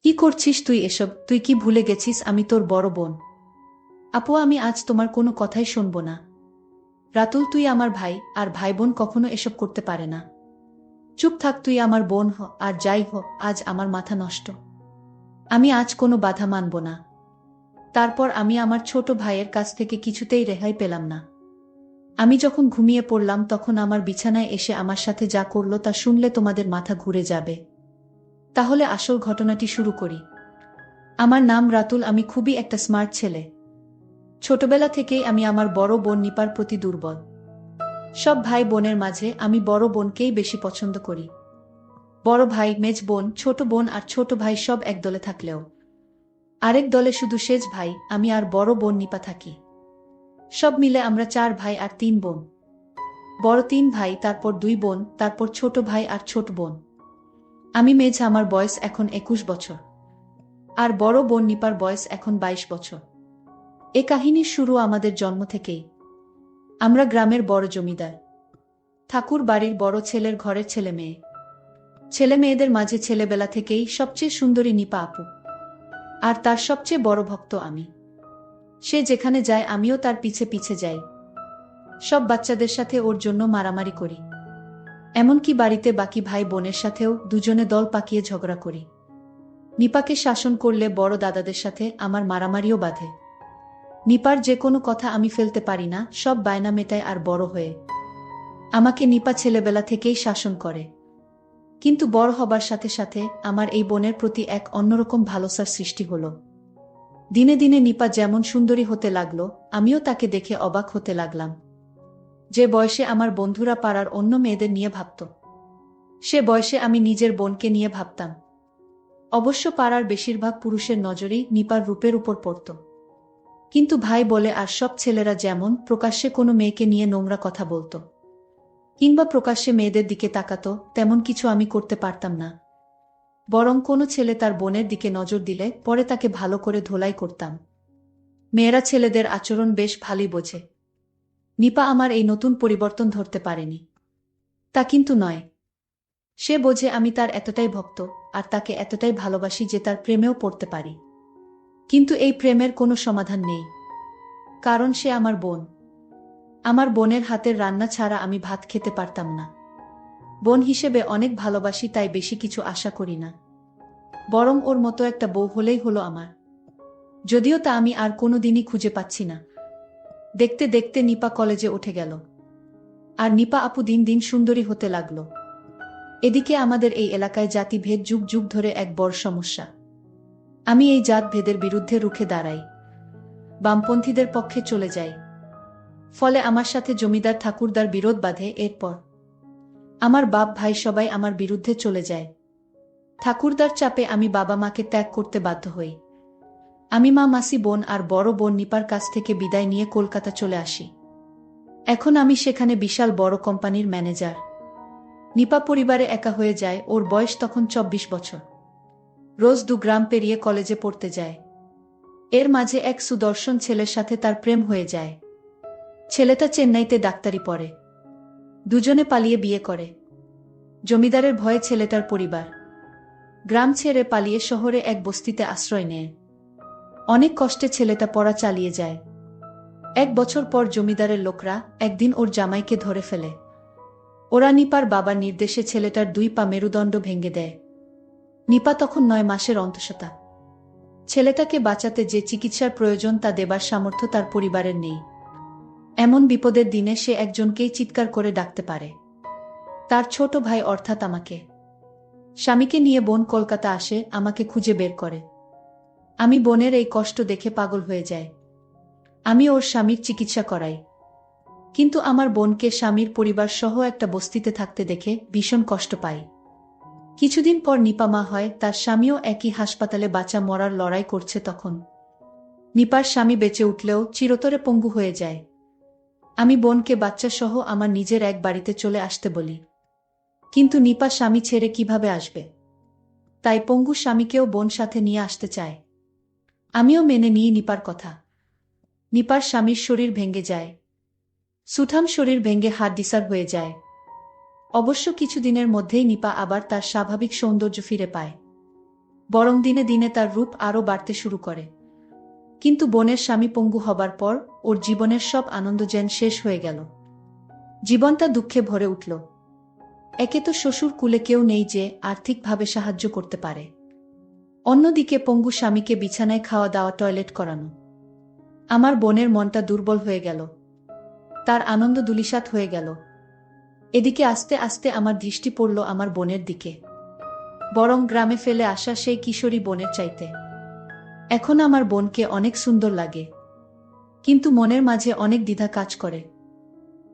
কি করছিস তুই এসব? তুই কি ভুলে গেছিস আমি তোর বড় বোন? আপু, আমি আজ তোমার কোনো কথাই শুনব না। রাতুল, তুই আমার ভাই, আর ভাই বোন কখনো এসব করতে পারে না। চুপ থাক, তুই আমার বোন হ, আর যাই হ, আজ আমার মাথা নষ্ট। আমি আজ কোনো বাধা মানব না। তারপর আমি আমার ছোট ভাইয়ের কাছ থেকে কিছুতেই রেহাই পেলাম না। আমি যখন ঘুমিয়ে পড়লাম তখন আমার বিছানায় এসে আমার সাথে যা করলো তা শুনলে তোমাদের মাথা ঘুরে যাবে। তাহলে আসল ঘটনাটি শুরু করি। আমার নাম রাতুল, আমি খুবই একটা স্মার্ট ছেলে। ছোটবেলা থেকেই আমি আমার বড় বোন নিপার প্রতি দুর্বল। সব ভাই বোনের মাঝে আমি বড় বোনকেই বেশি পছন্দ করি। বড় ভাই, মেজ বোন, ছোট বোন আর ছোট ভাই সব এক দলে থাকলেও আরেক দলে শুধু সেজ ভাই, আমি আর বড় বোন নিপা থাকি। সব মিলে আমরা 4 ভাই আর 3 বোন। বড় 3 ভাই, তারপর 2 বোন, তারপর ছোট ভাই আর ছোট বোন। আমি মেজ, আমার বয়স এখন 21 বছর। আর বড় বোন নিপার বয়স এখন 22 বছর। এ কাহিনীর শুরু আমাদের জন্ম থেকেই। আমরা গ্রামের বড় জমিদার ঠাকুর বাড়ির বড় ছেলের ঘরের ছেলে মেয়ে। ছেলে মেয়েদের মাঝে ছেলেবেলা থেকেই সবচেয়ে সুন্দরী নিপা আপু। আর তার সবচেয়ে বড় ভক্ত আমি। সে যেখানে যায় আমিও তার পিছে পিছে যাই। সব বাচ্চাদের সাথে ওর জন্য মারামারি করি। এমনকি বাড়িতে বাকি ভাই বোনের সাথেও দুজনে দল পাকিয়ে ঝগড়া করি। নিপাকে শাসন করলে বড় দাদাদের সাথে আমার মারামারিও বাধে। নিপার যে কোনো কথা আমি ফেলতে পারি না, সব বায়না মেটায় আর বড় হয়ে আমাকে নিপা ছেলেবেলা থেকেই শাসন করে। কিন্তু বড় হবার সাথে সাথে আমার এই বোনের প্রতি এক অন্যরকম ভালোবাসার সৃষ্টি হলো। দিনে দিনে নিপা যেমন সুন্দরী হতে লাগলো, আমিও তাকে দেখে অবাক হতে লাগলাম। যে বয়সে আমার বন্ধুরা পাড়ার অন্য মেয়েদের নিয়ে ভাবত, সে বয়সে আমি নিজের বোনকে নিয়ে ভাবতাম। অবশ্য পাড়ার বেশিরভাগ পুরুষের নজরেই নিপার রূপের উপর পড়ত। কিন্তু ভাই বলে আর সব ছেলেরা যেমন প্রকাশ্যে কোনো মেয়েকে নিয়ে নোংরা কথা বলতো, কিংবা প্রকাশ্যে মেয়েদের দিকে তাকাতো, তেমন কিছু আমি করতে পারতাম না। বরং কোনো ছেলে তার বোনের দিকে নজর দিলে পরে তাকে ভালো করে ধোলাই করতাম। মেয়েরা ছেলেদের আচরণ বেশ ভালোই বোঝে। নিপা আমার এই নতুন পরিবর্তন ধরতে পারেনি। তা কিন্তু নয়। সে বোঝে আমি তার এতটাই ভক্ত, আর তাকে এতটাই ভালোবাসি যে তার প্রেমেও পড়তে পারি। কিন্তু এই প্রেমের কোনো সমাধান নেই। কারণ সে আমার বোন। আমার বোনের হাতের রান্না ছাড়া আমি ভাত খেতে পারতাম না। বোন হিসেবে অনেক ভালোবাসি, তাই বেশি কিছু আশা করি না। বরং ওর মতো একটা বউ হলেই হলো আমার। যদিও তা আমি আর কোনোদিনই খুঁজে পাচ্ছি না। দেখতে দেখতে নিপা কলেজে উঠে গেল। আর নিপা আপু দিন দিন সুন্দরী হতে লাগল। এদিকে আমাদের এই এলাকায় জাতিভেদ যুগ যুগ ধরে এক বড় সমস্যা। আমি এই জাতভেদের বিরুদ্ধে রুখে দাঁড়াই। বামপন্থীদের পক্ষে চলে যাই। ফলে আমার সাথে জমিদার ঠাকুরদার বিরোধ বাধে। এরপর আমার বাপ ভাই সবাই আমার বিরুদ্ধে চলে যায়। ঠাকুরদার চাপে আমি বাবা মাকে ত্যাগ করতে বাধ্য হই। আমি মা, মাসি, বোন আর বড় বোন নিপার কাছ থেকে বিদায় নিয়ে কলকাতা চলে আসি। এখন আমি সেখানে বিশাল বড় কোম্পানির ম্যানেজার। নিপা পরিবারে একা হয়ে যায়। ওর বয়স তখন 24 বছর। রোজ 2 গ্রাম পেরিয়ে কলেজে পড়তে যায়। এর মাঝে এক সুদর্শন ছেলের সাথে তার প্রেম হয়ে যায়। ছেলেটা চেন্নাইতে ডাক্তারি পড়ে। দুজনে পালিয়ে বিয়ে করে। জমিদারের ভয়ে ছেলেটার পরিবার গ্রাম ছেড়ে পালিয়ে শহরে এক বস্তিতে আশ্রয় নেয়। অনেক কষ্টে ছেলেটা পড়া চালিয়ে যায়। 1 বছর পর জমিদারের লোকরা একদিন ওর জামাইকে ধরে ফেলে। ওরা নিপার বাবার নির্দেশে ছেলেটার 2 পা মেরুদণ্ড ভেঙে দেয়। নিপা তখন 9 মাসের অন্তঃসত্ত্বা। ছেলেটাকে বাঁচাতে যে চিকিৎসার প্রয়োজন তা দেবার সামর্থ্য তার পরিবারের নেই। এমন বিপদের দিনে সে একজনকেই চিৎকার করে ডাকতে পারে, তার ছোট ভাই অর্থাৎ আমাকে। স্বামীকে নিয়ে বোন কলকাতা আসে, আমাকে খুঁজে বের করে। আমি বোনের এই কষ্ট দেখে পাগল হয়ে যাই। আমি ওর স্বামীর চিকিৎসা করাই। কিন্তু আমার বোনকে স্বামীর পরিবার সহ একটা বস্তিতে থাকতে দেখে ভীষণ কষ্ট পাই। কিছুদিন পর নিপা মা হয়। তার স্বামীও একই হাসপাতালে বাঁচা মরার লড়াই করছে। তখন নিপার স্বামী বেঁচে উঠলেও চিরতরে পঙ্গু হয়ে যায়। আমি বোনকে বাচ্চা সহ আমার নিজের এক বাড়িতে চলে আসতে বলি। কিন্তু নিপা স্বামী ছেড়ে কিভাবে আসবে? তাই পঙ্গু স্বামীকেও বোন সাথে নিয়ে আসতে চায়। আমিও মেনে নিই নিপার কথা। নিপার স্বামীর শরীর ভেঙে যায়। সুঠাম শরীর ভেঙে হাড় হয়ে যায়। অবশ্য কিছুদিনের মধ্যেই নিপা আবার তার স্বাভাবিক সৌন্দর্য ফিরে পায়। বরং দিনে দিনে তার রূপ আরও বাড়তে শুরু করে। কিন্তু বোনের স্বামী পঙ্গু হবার পর ওর জীবনের সব আনন্দ যেন শেষ হয়ে গেল। জীবনটা দুঃখে ভরে উঠল। একে তো শ্বশুর কুলে কেউ নেই যে আর্থিকভাবে সাহায্য করতে পারে, অন্যদিকে পঙ্গু স্বামীকে বিছানায় খাওয়া দাওয়া, টয়লেট করানো। আমার বোনের মনটা দুর্বল হয়ে গেল, তার আনন্দ ধূলিসাৎ হয়ে গেল। এদিকে আস্তে আস্তে আমার দৃষ্টি পড়ল আমার বোনের দিকে, বরং গ্রামে ফেলে আসা সেই কিশোরী বোনের চাইতে। এখন আমার বোনকে অনেক সুন্দর লাগে, কিন্তু মনের মাঝে অনেক দ্বিধা কাজ করে।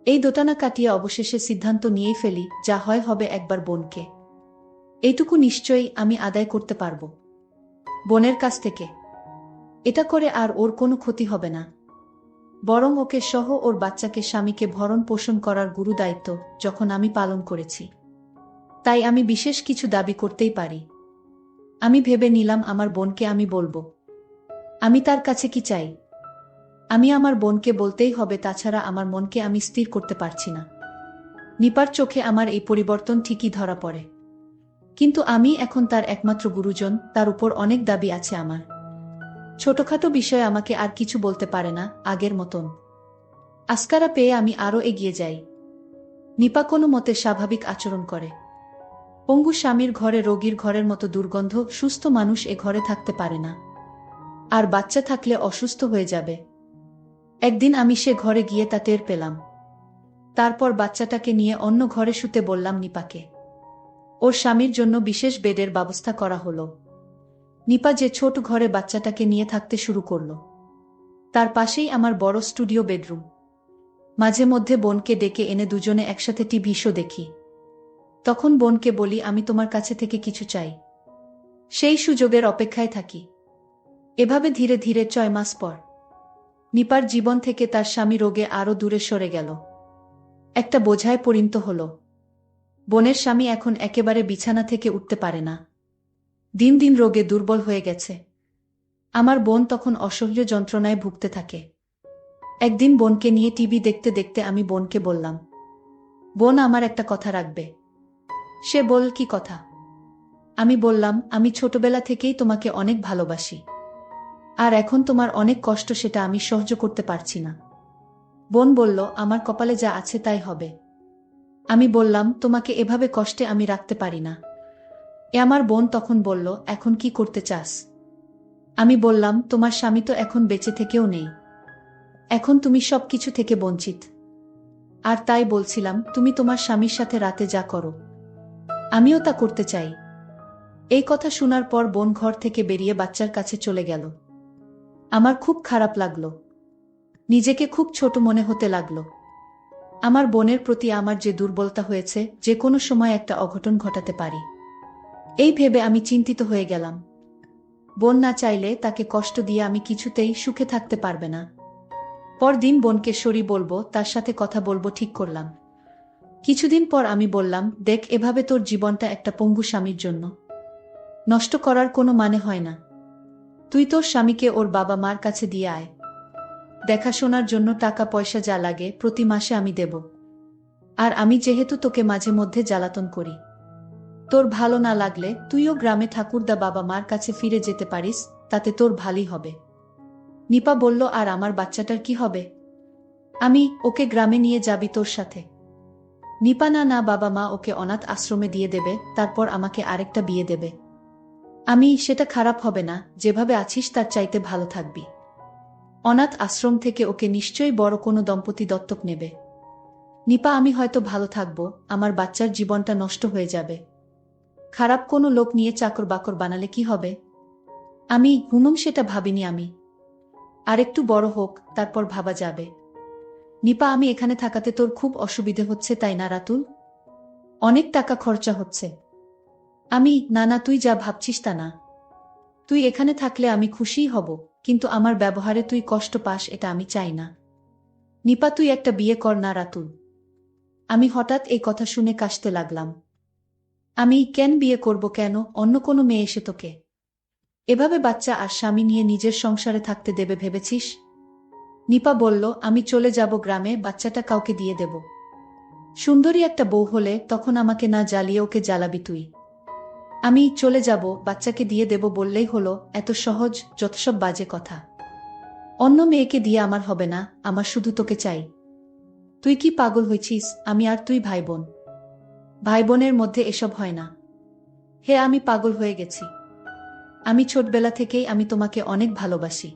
এই দোটানা কাটিয়ে অবশেষে সিদ্ধান্ত নিয়েই ফেলি, যা হয় হবে, একবার বোনকে এইটুকু নিশ্চয়ই আমি আদায় করতে পারব বোনের কাছ থেকে। এটা করে আর ওর কোনো ক্ষতি হবে না, বরং ওকে সহ ওর বাচ্চাকে স্বামীকে ভরণ পোষণ করার গুরু দায়িত্ব যখন আমি পালন করেছি, তাই আমি বিশেষ কিছু দাবি করতেই পারি। আমি ভেবে নিলাম আমার বোনকে আমি বলবো আমি তার কাছে কি চাই। আমি আমার বোনকে বলতেই হবে, তাছাড়া আমার মনকে আমি স্থির করতে পারছি না। নিপার চোখে আমার এই পরিবর্তন ঠিকই ধরা পড়ে, কিন্তু আমি এখন তার একমাত্র গুরুজন, তার উপর অনেক দাবি আছে আমার। ছোটখাটো বিষয়ে আমাকে আর কিছু বলতে পারে না আগের মতন। আস্কারা পেয়ে আমি আরও এগিয়ে যাই। নিপা কোনো মতে স্বাভাবিক আচরণ করে। পঙ্গু স্বামীর ঘরে রোগীর ঘরের মতো দুর্গন্ধ, সুস্থ মানুষ এ ঘরে থাকতে পারে না, আর বাচ্চা থাকলে অসুস্থ হয়ে যাবে। একদিন আমি সে ঘরে গিয়ে তা টের পেলাম। তারপর বাচ্চাটাকে নিয়ে অন্য ঘরে শুতে বললাম নিপাকে। ওর স্বামীর জন্য বিশেষ বেডের ব্যবস্থা করা হলো। নিপা যে ছোট ঘরে বাচ্চাটাকে নিয়ে থাকতে শুরু করল, তার পাশেই আমার বড় স্টুডিও বেডরুম। মাঝে মধ্যে বোনকে ডেকে এনে দুজনে একসাথে টিভি শো দেখি। তখন বোনকে বলি আমি তোমার কাছে থেকে কিছু চাই, সেই সুযোগের অপেক্ষায় থাকি। এভাবে ধীরে ধীরে 6 মাস পর নিপার জীবন থেকে তার স্বামী রোগে আরও দূরে সরে গেল, একটা বোঝায় পরিণত হল। বোনের স্বামী এখন একেবারে বিছানা থেকে উঠতে পারে না, দিন দিন রোগে দুর্বল হয়ে গেছে। আমার বোন তখন অসহ্য যন্ত্রণায় ভুগতে থাকে। একদিন বোনকে নিয়ে টিভি দেখতে দেখতে আমি বোনকে বললাম, বোন আমার একটা কথা রাখবে। সে বল, কি কথা? আমি বললাম, আমি ছোটবেলা থেকেই তোমাকে অনেক ভালোবাসি, আর এখন তোমার অনেক কষ্ট, সেটা আমি সহ্য করতে পারছি না। বোন বলল, আমার কপালে যা আছে তাই হবে। আমি বললাম, তোমাকে এভাবে কষ্টে আমি রাখতে পারি না। আমার বোন তখন বলল, এখন কি করতে চাস? আমি বললাম, তোমার স্বামী তো এখন বেঁচে থেকেও নেই, এখন তুমি সব কিছু থেকে বঞ্চিত। আর তাই বলছিলাম, তুমি তোমার স্বামীর সাথে রাতে যা করো আমিও তা করতে চাই। এই কথা শোনার পর বোন ঘর থেকে বেরিয়ে বাচ্চার কাছে চলে গেল। আমার খুব খারাপ লাগলো, নিজেকে খুব ছোট মনে হতে লাগলো। আমার বোনের প্রতি আমার যে দুর্বলতা হয়েছে, যে কোনো সময় একটা অঘটন ঘটাতে পারি, এই ভেবে আমি চিন্তিত হয়ে গেলাম। বোন না চাইলে তাকে কষ্ট দিয়ে আমি কিছুতেই সুখে থাকতে পারবে না। পরদিন বোনকে সরি বলবো, তার সাথে কথা বলবো ঠিক করলাম। কিছুদিন পর আমি বললাম, দেখ, এভাবে তোর জীবনটা একটা পঙ্গু স্বামীর জন্য নষ্ট করার কোনো মানে হয় না। তুই তোর স্বামীকে ওর বাবা মার কাছে দিয়ে আয়, দেখাশোনার জন্য টাকা পয়সা যা লাগে প্রতি মাসে আমি দেব। আর আমি যেহেতু তোকে মাঝে মধ্যে জ্বালাতন করি, তোর ভালো না লাগলে তুইও গ্রামে ঠাকুরদা বাবা মার কাছে ফিরে যেতে পারিস, তাতে তোর ভালোই হবে। নিপা বলল, আর আমার বাচ্চাটার কি হবে? আমি ওকে গ্রামে নিয়ে যাবি তোর সাথে? নিপা, না না, বাবা মা ওকে অনাথ আশ্রমে দিয়ে দেবে, তারপর আমাকে আরেকটা বিয়ে দেবে। আমি, সেটা খারাপ হবে না, যেভাবে আছিস তার চাইতে ভালো থাকবি। অনাথ আশ্রম থেকে ওকে নিশ্চয়ই বড় কোনো দম্পতি দত্তক নেবে। নিপা, আমি হয়তো ভালো থাকবো, আমার বাচ্চার জীবনটা নষ্ট হয়ে যাবে। খারাপ কোনো লোক নিয়ে চাকর বাকর বানালে কি হবে? আমি সেটা ভাবিনি। আমি আরেকটু বড় হোক, তারপর ভাবা যাবে। নিপা, আমি এখানে থাকাতে তোর খুব অসুবিধে হচ্ছে তাই না রাতুল? অনেক টাকা খরচা হচ্ছে। আমি, না না, তুই যা ভাবছিস তা না। তুই এখানে থাকলে আমি খুশিই হব, কিন্তু আমার ব্যবহারে তুই কষ্ট পাস এটা আমি চাই না। নিপা, তুই একটা বিয়ে কর না রাতুল। আমি হঠাৎ এই কথা শুনে কাশতে লাগলাম। আমি কেন বিয়ে করব? কেন অন্য কোনো মেয়ে এসে তোকে এভাবে বাচ্চা আর স্বামী নিয়ে নিজের সংসারে থাকতে দেবে ভেবেছিস? নিপা বলল, আমি চলে যাব গ্রামে, বাচ্চাটা কাউকে দিয়ে দেব। সুন্দরী একটা বউ হলে তখন আমাকে না জ্বালিয়ে ওকে জ্বালাবি তুই। আমি চলে যাব, বাচ্চাকে দিয়ে দেব বললেই হলো, এত সহজ? যত সব বাজে কথা। অন্য মেয়েকে দিয়ে আমার হবে না, আমার শুধু তোকে চাই। তুই কি পাগল হয়েছিস? আমি আর তুই ভাই বোন। ভাই বোনের মধ্যে এসব হয় না। হে, আমি পাগল হয়ে গেছি। আমি ছোটবেলা থেকেই আমি তোমাকে অনেক ভালোবাসি।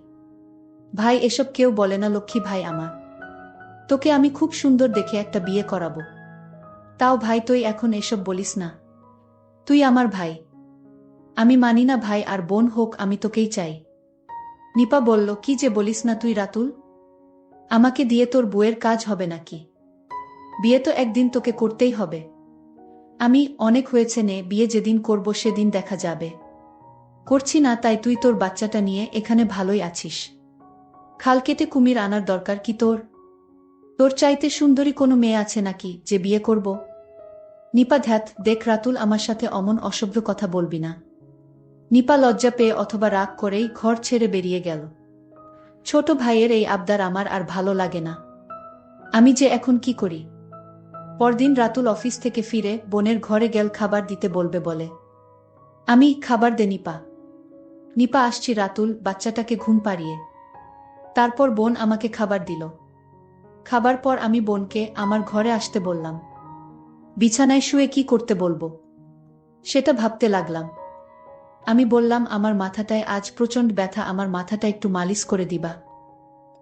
ভাই এসব কেউ বলে না লক্ষ্মী ভাই আমার। তোকে আমি খুব সুন্দর দেখে একটা বিয়ে করাবো। তাও ভাই তুই এখন এসব বলিস না। তুই আমার ভাই। আমি মানি না ভাই আর বোন হোক, আমি তোকেই চাই। নিপা বলল, কি যে বলিস না তুই রাতুল। আমাকে দিয়ে তোর বউয়ের কাজ হবে নাকি? বিয়ে তো একদিন তোকে করতেই হবে। আমি অনেক হয়েছে নে, বিয়ে যেদিন করব সেদিন দেখা যাবে। করছি না তাই তুই তোর বাচ্চাটা নিয়ে এখানে ভালোই আছিস। খাল কেটে কুমির আনার দরকার কি তোর? তোর চাইতে সুন্দরী কোনো মেয়ে আছে নাকি যে বিয়ে করব? নিপা ধ্যাত, দেখ রাতুল, আমার সাথে অমন অসভ্য কথা বলবি না। নিপা লজ্জা পেয়ে অথবা রাগ করেই ঘর ছেড়ে বেরিয়ে গেল। ছোট ভাইয়ের এই আবদার আমার আর ভালো লাগে না। আমি যে এখন কি করি? পরদিন রাতুল অফিস থেকে ফিরে বোনের ঘরে গেল খাবার দিতে বলবে বলে। আমি খাবার দে নিপা। নিপা আসছি রাতুল, বাচ্চাটাকে ঘুম পাড়িয়ে। তারপর বোন আমাকে খাবার দিল। খাবার পর আমি বোনকে আমার ঘরে আসতে বললাম। বিছানায় শুয়ে কি করতে বলবো সেটা ভাবতে লাগলাম। আমি বললাম, আমার মাথাটায় আজ প্রচণ্ড ব্যথা, আমার মাথাটা একটু মালিশ করে দিবা।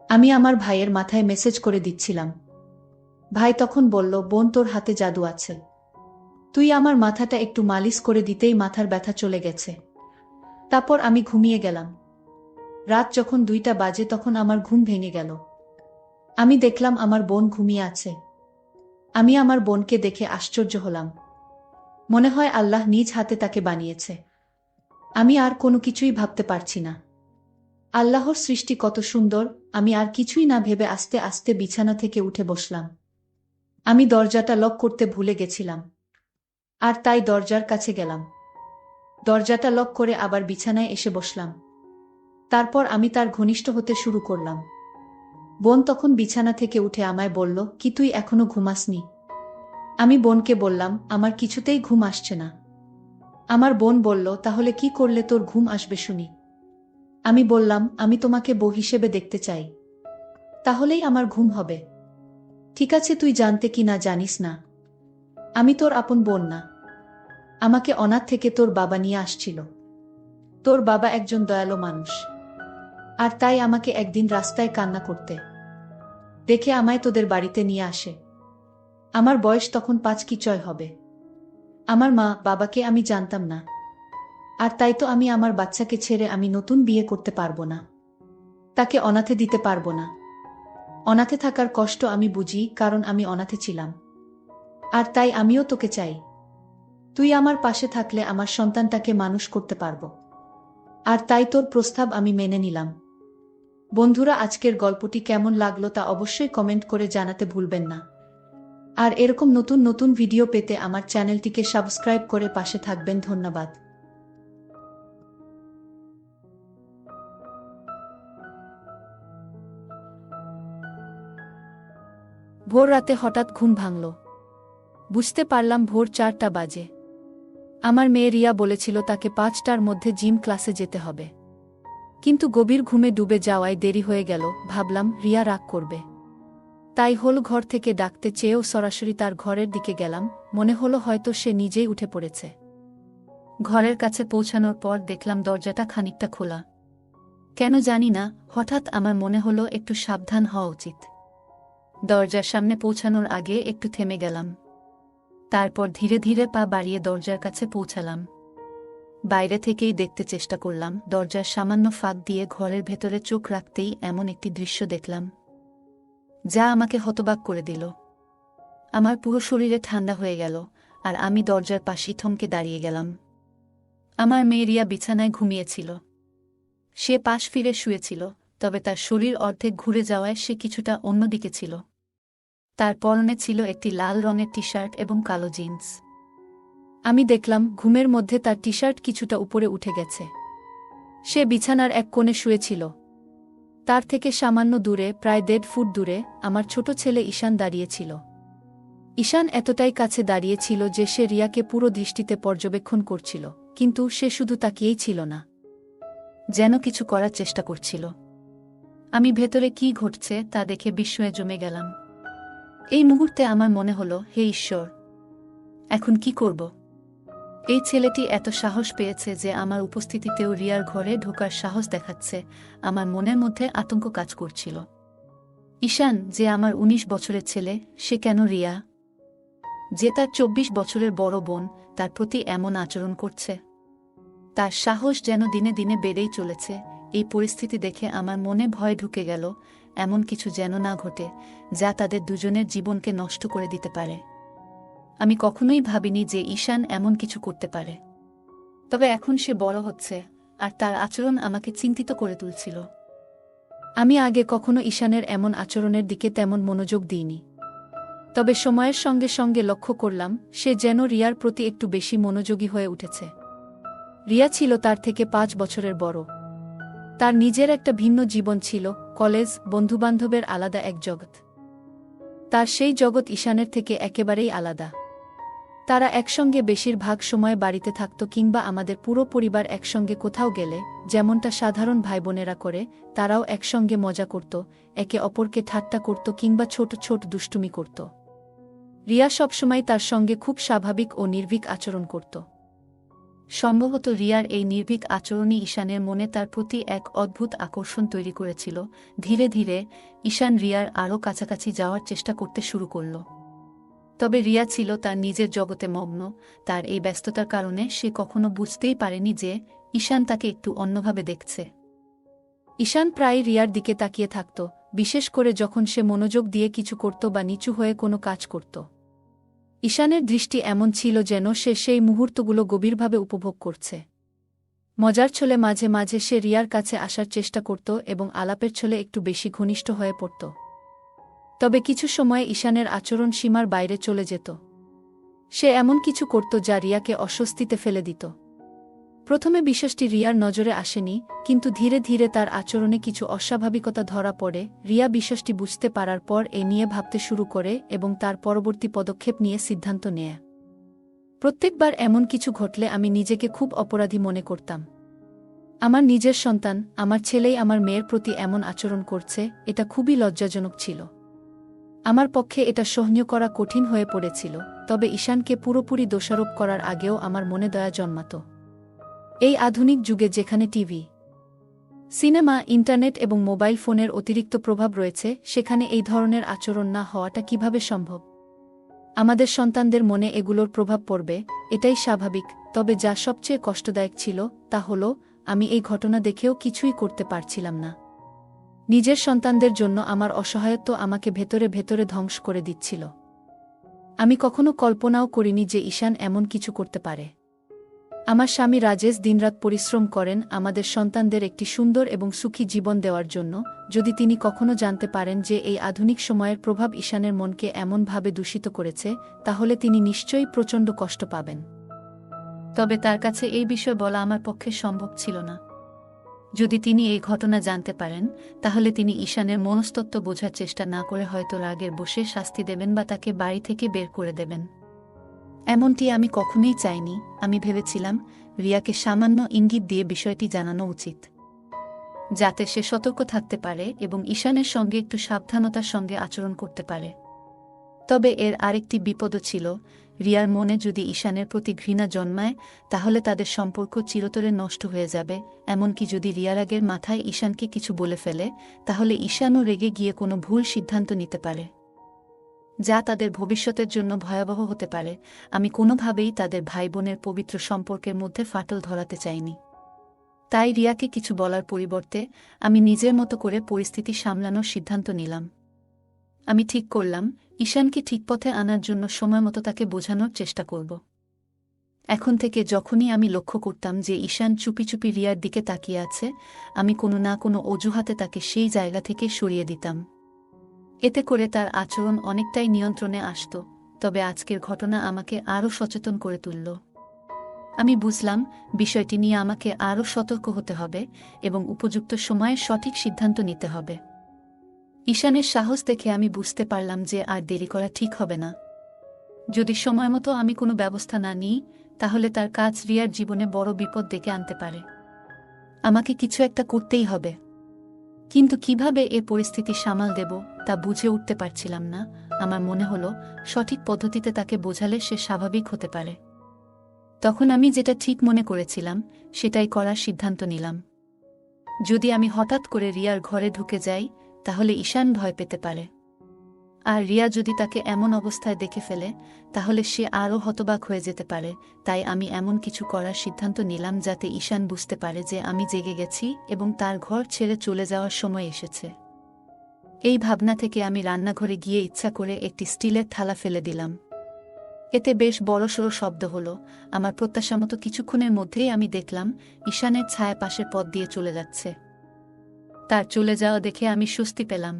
আমি আমার ভাইয়ের মাথায় মেসেজ করে দিচ্ছিলাম। ভাই তখন বলল, বোন তোর হাতে জাদু আছে। তুই আমার মাথাটা একটু মালিশ করে দিতেই মাথার ব্যথা চলে গেছে। তারপর আমি ঘুমিয়ে গেলাম। রাত যখন 2টা বাজে তখন আমার ঘুম ভেঙে গেল। আমি দেখলাম আমার বোন ঘুমিয়ে আছে। আমি আমার বোনকে দেখে আশ্চর্য হলাম। মনে হয় আল্লাহ নিজ হাতে তাকে বানিয়েছে। আমি আর কোনো কিছুই ভাবতে পারছি না। আল্লাহর সৃষ্টি কত সুন্দর। আমি আর কিছুই না ভেবে আস্তে আস্তে বিছানা থেকে উঠে বসলাম। আমি দরজাটা লক করতে ভুলে গেছিলাম, আর তাই দরজার কাছে গেলাম। দরজাটা লক করে আবার বিছানায় এসে বসলাম। তারপর আমি তার ঘনিষ্ঠ হতে শুরু করলাম। বোন তখন বিছানা থেকে উঠে আমায় বলল, কি তুই এখনো ঘুমাসনি? আমি বোনকে বললাম, আমার কিছুতেই ঘুম আসছে না। আমার বোন বলল, তাহলে কি করলে তোর ঘুম আসবে শুনি? আমি বললাম, আমি তোমাকে বউ হিসেবে দেখতে চাই, তাহলেই আমার ঘুম হবে। ঠিক আছে, তুই জানতে কি না জানিস না, আমি তোর আপন বোন না। আমাকে অনাথ থেকে তোর বাবা নিয়ে আসছিল। তোর বাবা একজন দয়ালু মানুষ, আর তাই আমাকে একদিন রাস্তায় কান্না করতে দেখে আমায় তোদের বাড়িতে নিয়ে আসে। আমার বয়স তখন 5 কি 6 হবে। আমার মা বাবাকে আমি জানতাম না, আর তাই তো আমি আমার বাচ্চাকে ছেড়ে আমি নতুন বিয়ে করতে পারবো না। তাকে অনাথে দিতে পারবো না। অনাথে থাকার কষ্ট আমি বুঝি, কারণ আমি অনাথে ছিলাম। আর তাই আমিও তোকে চাই। তুই আমার পাশে থাকলে আমার সন্তানটাকে মানুষ করতে পারবো। আর তাই তোর প্রস্তাব আমি মেনে নিলাম। বন্ধুরা, আজকের গল্পটি কেমন লাগলো তা অবশ্যই কমেন্ট করে জানাতে ভুলবেন না। আর এরকম নতুন নতুন ভিডিও পেতে আমার চ্যানেলটিকে সাবস্ক্রাইব করে পাশে থাকবেন। ধন্যবাদ। ভোর রাতে হঠাৎ ঘুম ভাঙল। বুঝতে পারলাম ভোর 4টা বাজে। আমার মেয়ে রিয়া বলেছিল তাকে 5টার মধ্যে জিম ক্লাসে যেতে হবে। কিন্তু গভীর ঘুমে ডুবে যাওয়ায় দেরি হয়ে গেল। ভাবলাম রিয়া রাগ করবে, তাই হল ঘর থেকে ডাকতে চেয়েও সরাসরি তার ঘরের দিকে গেলাম। মনে হলো হয়তো সে নিজেই উঠে পড়েছে। ঘরের কাছে পৌঁছানোর পর দেখলাম দরজাটা খানিকটা খোলা। কেন জানি না, হঠাৎ আমার মনে হলো একটু সাবধান হওয়া উচিত। দরজার সামনে পৌঁছানোর আগে একটু থেমে গেলাম। তারপর ধীরে ধীরে পা বাড়িয়ে দরজার কাছে পৌঁছালাম। বাইরে থেকেই দেখতে চেষ্টা করলাম। দরজার সামান্য ফাঁক দিয়ে ঘরের ভেতরে চোখ রাখতেই এমন একটি দৃশ্য দেখলাম যা আমাকে হতবাক করে দিল। আমার পুরো শরীরে ঠান্ডা হয়ে গেল, আর আমি দরজার পাশেই থমকে দাঁড়িয়ে গেলাম। আমার মেয়ে রিয়া বিছানায় ঘুমিয়েছিল। সে পাশ ফিরে শুয়েছিল, তবে তার শরীর অর্ধেক ঘুরে যাওয়ায় সে কিছুটা অন্যদিকে ছিল। তার পরনে ছিল একটি লাল রঙের টি শার্ট এবং কালো জিন্স। আমি দেখলাম ঘুমের মধ্যে তার টি শার্ট কিছুটা উপরে উঠে গেছে। সে বিছানার এক কোণে শুয়েছিল। তার থেকে সামান্য দূরে, প্রায় 1.5 ফুট দূরে, আমার ছোট ছেলে ঈশান দাঁড়িয়েছিল। ঈশান এতটাই কাছে দাঁড়িয়েছিল যে সে রিয়াকে পুরো দৃষ্টিতে পর্যবেক্ষণ করছিল। কিন্তু সে শুধু তাকিয়েই ছিল না, যেন কিছু করার চেষ্টা করছিল। আমি ভেতরে কি ঘটছে তা দেখে বিস্ময়ে জমে গেলাম। এই মুহূর্তে আমার মনে হলো, হে ঈশ্বর, এখন কি করব? এই ছেলেটি এত সাহস পেয়েছে যে আমার উপস্থিতিতেও রিয়ার ঘরে ঢোকার সাহস দেখাচ্ছে। আমার মনের মধ্যে আতঙ্ক কাজ করছিল। ঈশান, যে আমার ১৯ বছরের ছেলে, সে কেন রিয়া, যে তার ২৪ বছরের বড় বোন, তার প্রতি এমন আচরণ করছে? তার সাহস যেন দিনে দিনে বেড়েই চলেছে। এই পরিস্থিতি দেখে আমার মনে ভয় ঢুকে গেল, এমন কিছু যেন না ঘটে যা তাদের দুজনের জীবনকে নষ্ট করে দিতে পারে। আমি কখনোই ভাবিনি যে ঈশান এমন কিছু করতে পারে। তবে এখন সে বড় হচ্ছে, আর তার আচরণ আমাকে চিন্তিত করে তুলছিল। আমি আগে কখনো ঈশানের এমন আচরণের দিকে তেমন মনোযোগ দিইনি। তবে সময়ের সঙ্গে সঙ্গে লক্ষ্য করলাম সে যেন রিয়ার প্রতি একটু বেশি মনোযোগী হয়ে উঠেছে। রিয়া ছিল তার থেকে ৫ বছরের বড়। তার নিজের একটা ভিন্ন জীবন ছিল, কলেজ, বন্ধুবান্ধবের আলাদা এক জগৎ। তার সেই জগৎ ঈশানের থেকে একেবারেই আলাদা। তারা একসঙ্গে বেশিরভাগ সময় বাড়িতে থাকত, কিংবা আমাদের পুরো পরিবার একসঙ্গে কোথাও গেলে যেমনটা সাধারণ ভাইবোনেরা করে, তারাও একসঙ্গে মজা করত, একে অপরকে ঠাট্টা করত কিংবা ছোট ছোট দুষ্টুমি করত। রিয়া সবসময় তার সঙ্গে খুব স্বাভাবিক ও নির্ভীক আচরণ করত। সম্ভবত রিয়ার এই নির্ভীক আচরণই ঈশানের মনে তার প্রতি এক অদ্ভুত আকর্ষণ তৈরি করেছিল। ধীরে ধীরে ঈশান রিয়ার আরও কাছাকাছি যাওয়ার চেষ্টা করতে শুরু করল। তবে রিয়া ছিল তার নিজের জগতে মগ্ন। তার এই ব্যস্ততার কারণে সে কখনো বুঝতেই পারেনি যে ঈশান তাকে একটু অন্যভাবে দেখছে। ঈশান প্রায় রিয়ার দিকে তাকিয়ে থাকত, বিশেষ করে যখন সে মনোযোগ দিয়ে কিছু করত বা নিচু হয়ে কোনো কাজ করত। ঈশানের দৃষ্টি এমন ছিল যেন সে সেই মুহূর্তগুলো গভীরভাবে উপভোগ করছে। মজার ছলে মাঝে মাঝে সে রিয়ার কাছে আসার চেষ্টা করত এবং আলাপের ছলে একটু বেশি ঘনিষ্ঠ হয়ে পড়ত। তবে কিছু সময়ে ঈশানের আচরণ সীমার বাইরে চলে যেত। সে এমন কিছু করত যা রিয়াকে অস্বস্তিতে ফেলে দিত। প্রথমে বিষয়টি রিয়ার নজরে আসেনি, কিন্তু ধীরে ধীরে তার আচরণে কিছু অস্বাভাবিকতা ধরা পড়ে। রিয়া বিষয়টি বুঝতে পারার পর এ নিয়ে ভাবতে শুরু করে এবং তার পরবর্তী পদক্ষেপ নিয়ে সিদ্ধান্ত নেয়। প্রত্যেকবার এমন কিছু ঘটলে আমি নিজেকে খুব অপরাধী মনে করতাম। আমার নিজের সন্তান, আমার ছেলেই আমার মেয়ের প্রতি এমন আচরণ করছে, এটা খুবই লজ্জাজনক ছিল। আমার পক্ষে এটা সহ্য করা কঠিন হয়ে পড়েছিল। তবে ঈশানকে পুরোপুরি দোষারোপ করার আগেও আমার মনে দয়া জন্মাত। এই আধুনিক যুগে যেখানে টিভি, সিনেমা, ইন্টারনেট এবং মোবাইল ফোনের অতিরিক্ত প্রভাব রয়েছে, সেখানে এই ধরনের আচরণ না হওয়াটা কিভাবে সম্ভব? আমাদের সন্তানদের মনে এগুলোর প্রভাব পড়বে, এটাই স্বাভাবিক। তবে যা সবচেয়ে কষ্টদায়ক ছিল তা হল আমি এই ঘটনা দেখেও কিছুই করতে পারছিলাম না। নিজের সন্তানদের জন্য আমার অসহায়ত্ব আমাকে ভেতরে ভেতরে ধ্বংস করে দিচ্ছিল। আমি কখনো কল্পনাও করিনি যে ঈশান এমন কিছু করতে পারে। আমার স্বামী রাজেশ দিনরাত পরিশ্রম করেন আমাদের সন্তানদের একটি সুন্দর এবং সুখী জীবন দেওয়ার জন্য। যদি তিনি কখনো জানতে পারেন যে এই আধুনিক সময়ের প্রভাব ঈশানের মনকে এমনভাবে দূষিত করেছে, তাহলে তিনি নিশ্চয়ই প্রচণ্ড কষ্ট পাবেন। তবে তার কাছে এই বিষয় বলা আমার পক্ষে সম্ভব ছিল না। যদি তিনি এই ঘটনা জানতে পারেন, তাহলে তিনি ঈশানের মনস্তত্ত্ব বোঝার চেষ্টা না করে হয়তো রাগের বশে শাস্তি দেবেন বা তাকে বাড়ি থেকে বের করে দেবেন। এমনটি আমি কখনোই চাইনি। আমি ভেবেছিলাম রিয়াকে সামান্য ইঙ্গিত দিয়ে বিষয়টি জানানো উচিত, যাতে সে সতর্ক থাকতে পারে এবং ঈশানের সঙ্গে একটু সাবধানতার সঙ্গে আচরণ করতে পারে। তবে এর আরেকটি বিপদও ছিল। রিয়ার মনে যদি ঈশানের প্রতি ঘৃণা জন্মায়, তাহলে তাদের সম্পর্ক চিরতরে নষ্ট হয়ে যাবে। এমনকি যদি রিয়া রাগের মাথায় ঈশানকে কিছু বলে ফেলে, তাহলে ঈশানও রেগে গিয়ে কোনো ভুল সিদ্ধান্ত নিতে পারে, যা তাদের ভবিষ্যতের জন্য ভয়াবহ হতে পারে। আমি কোনোভাবেই তাদের ভাই বোনের পবিত্র সম্পর্কের মধ্যে ফাটল ধরাতে চাইনি। তাই রিয়াকে কিছু বলার পরিবর্তে আমি নিজের মতো করে পরিস্থিতি সামলানোর সিদ্ধান্ত নিলাম। আমি ঠিক করলাম ঈশানকে ঠিক পথে আনার জন্য সময়মতো তাকে বোঝানোর চেষ্টা করব। এখন থেকে যখনই আমি লক্ষ্য করতাম যে ঈশান চুপি চুপি রিয়ার দিকে তাকিয়ে আছে, আমি কোনো না কোনো অজুহাতে তাকে সেই জায়গা থেকে সরিয়ে দিতাম। এতে করে তার আচরণ অনেকটাই নিয়ন্ত্রণে আসত। তবে আজকের ঘটনা আমাকে আরও সচেতন করে তুলল। আমি বুঝলাম বিষয়টি নিয়ে আমাকে আরও সতর্ক হতে হবে এবং উপযুক্ত সময়ে সঠিক সিদ্ধান্ত নিতে হবে। ঈশানের সাহস দেখে আমি বুঝতে পারলাম যে আর দেরি করা ঠিক হবে না। যদি সময়মতো আমি কোনো ব্যবস্থা না নিই, তাহলে তার কাজ রিয়ার জীবনে বড় বিপদ ডেকে আনতে পারে। আমাকে কিছু একটা করতেই হবে, কিন্তু কিভাবে এ পরিস্থিতি সামাল দেব তা বুঝে উঠতে পারছিলাম না। আমার মনে হলো সঠিক পদ্ধতিতে তাকে বোঝালে সে স্বাভাবিক হতে পারে। তখন আমি যেটা ঠিক মনে করেছিলাম সেটাই করার সিদ্ধান্ত নিলাম। যদি আমি হঠাৎ করে রিয়ার ঘরে ঢুকে যাই তাহলে ঈশান ভয় পেতে পারে, আর রিয়া যদি তাকে এমন অবস্থায় দেখে ফেলে তাহলে সে আরও হতবাক হয়ে যেতে পারে। তাই আমি এমন কিছু করার সিদ্ধান্ত নিলাম যাতে ঈশান বুঝতে পারে যে আমি জেগে গেছি এবং তার ঘর ছেড়ে চলে যাওয়ার সময় এসেছে। এই ভাবনা থেকে আমি রান্নাঘরে গিয়ে ইচ্ছা করে একটি স্টিলের থালা ফেলে দিলাম। এতে বেশ বড়সড় শব্দ হলো। আমার প্রত্যাশামতো কিছুক্ষণের মধ্যেই আমি দেখলাম ঈশানের ছায়া পাশের পথ দিয়ে চলে যাচ্ছে। তার চলে যাওয়া দেখে আমি স্বস্তি পেলাম।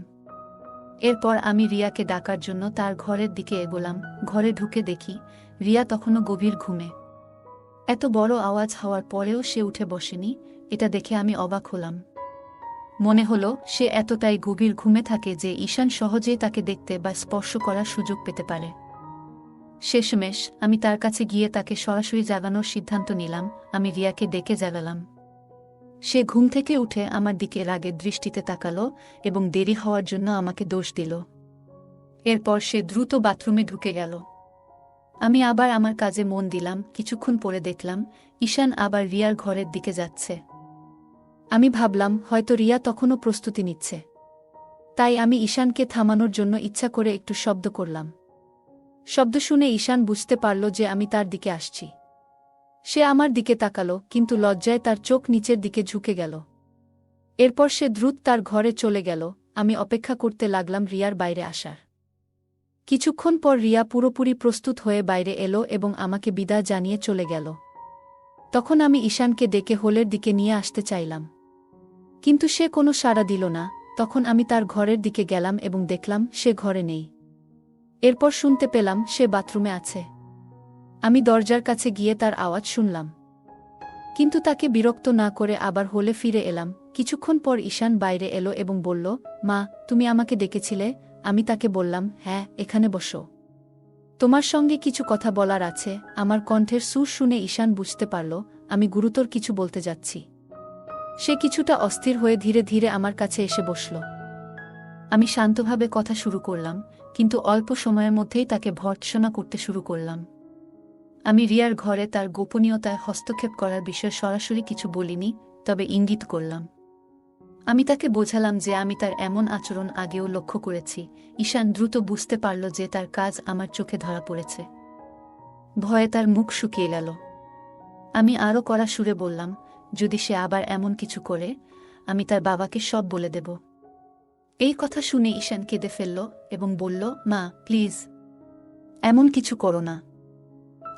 এরপর আমি রিয়াকে ডাকার জন্য তার ঘরের দিকে এগোলাম। ঘরে ঢুকে দেখি রিয়া তখনও গভীর ঘুমে। এত বড় আওয়াজ হওয়ার পরেও সে উঠে বসেনি। এটা দেখে আমি অবাক হলাম। মনে হলো সে এতটাই গভীর ঘুমে থাকে যে ঈশান সহজেই তাকে দেখতে বা স্পর্শ করার সুযোগ পেতে পারে। শেষমেশ আমি তার কাছে গিয়ে তাকে সরাসরি জাগানোর সিদ্ধান্ত নিলাম। আমি রিয়াকে ডেকে জাগালাম। সে ঘুম থেকে উঠে আমার দিকে রাগের দৃষ্টিতে তাকালো এবং দেরি হওয়ার জন্য আমাকে দোষ দিল। এরপর সে দ্রুত বাথরুমে ঢুকে গেল। আমি আবার আমার কাজে মন দিলাম। কিছুক্ষণ পরে দেখলাম ঈশান আবার রিয়ার ঘরের দিকে যাচ্ছে। আমি ভাবলাম হয়তো রিয়া তখনও প্রস্তুতি নিচ্ছে। তাই আমি ঈশানকে থামানোর জন্য ইচ্ছা করে একটু শব্দ করলাম। শব্দ শুনে ঈশান বুঝতে পারল যে আমি তার দিকে আসছি। সে আমার দিকে তাকালো, কিন্তু লজ্জায় তার চোখ নিচের দিকে ঝুঁকে গেল। এরপর সে দ্রুত তার ঘরে চলে গেল। আমি অপেক্ষা করতে লাগলাম রিয়ার বাইরে আসার। কিছুক্ষণ পর রিয়া পুরোপুরি প্রস্তুত হয়ে বাইরে এলো এবং আমাকে বিদায় জানিয়ে চলে গেল। তখন আমি ঈশানকে ডেকে হলের দিকে নিয়ে আসতে চাইলাম, কিন্তু সে কোনো সাড়া দিল না। তখন আমি তার ঘরের দিকে গেলাম এবং দেখলাম সে ঘরে নেই। এরপর শুনতে পেলাম সে বাথরুমে আছে। আমি দরজার কাছে গিয়ে তার আওয়াজ শুনলাম, কিন্তু তাকে বিরক্ত না করে আবার হলে ফিরে এলাম। কিছুক্ষণ পর ঈশান বাইরে এলো এবং বলল, মা, তুমি আমাকে ডেকেছিলে? আমি তাকে বললাম, হ্যাঁ, এখানে বসো, তোমার সঙ্গে কিছু কথা বলার আছে। আমার কণ্ঠের সুর শুনে ঈশান বুঝতে পারল আমি গুরুতর কিছু বলতে যাচ্ছি। সে কিছুটা অস্থির হয়ে ধীরে ধীরে আমার কাছে এসে বসল। আমি শান্তভাবে কথা শুরু করলাম, কিন্তু অল্প সময়ের মধ্যেই তাকে ভর্ৎসনা করতে শুরু করলাম। আমি রিয়ার ঘরে তার গোপনীয়তায় হস্তক্ষেপ করার বিষয়ে সরাসরি কিছু বলিনি, তবে ইঙ্গিত করলাম। আমি তাকে বোঝালাম যে আমি তার এমন আচরণ আগেও লক্ষ্য করেছি। ঈশান দ্রুত বুঝতে পারল যে তার কাজ আমার চোখে ধরা পড়েছে। ভয়ে তার মুখ শুকিয়ে গেল। আমি আরও কড়া সুরে বললাম, যদি সে আবার এমন কিছু করে, আমি তার বাবাকে সব বলে দেব। এই কথা শুনে ঈশান কেঁদে ফেলল এবং বলল, মা, প্লিজ, এমন কিছু করো না,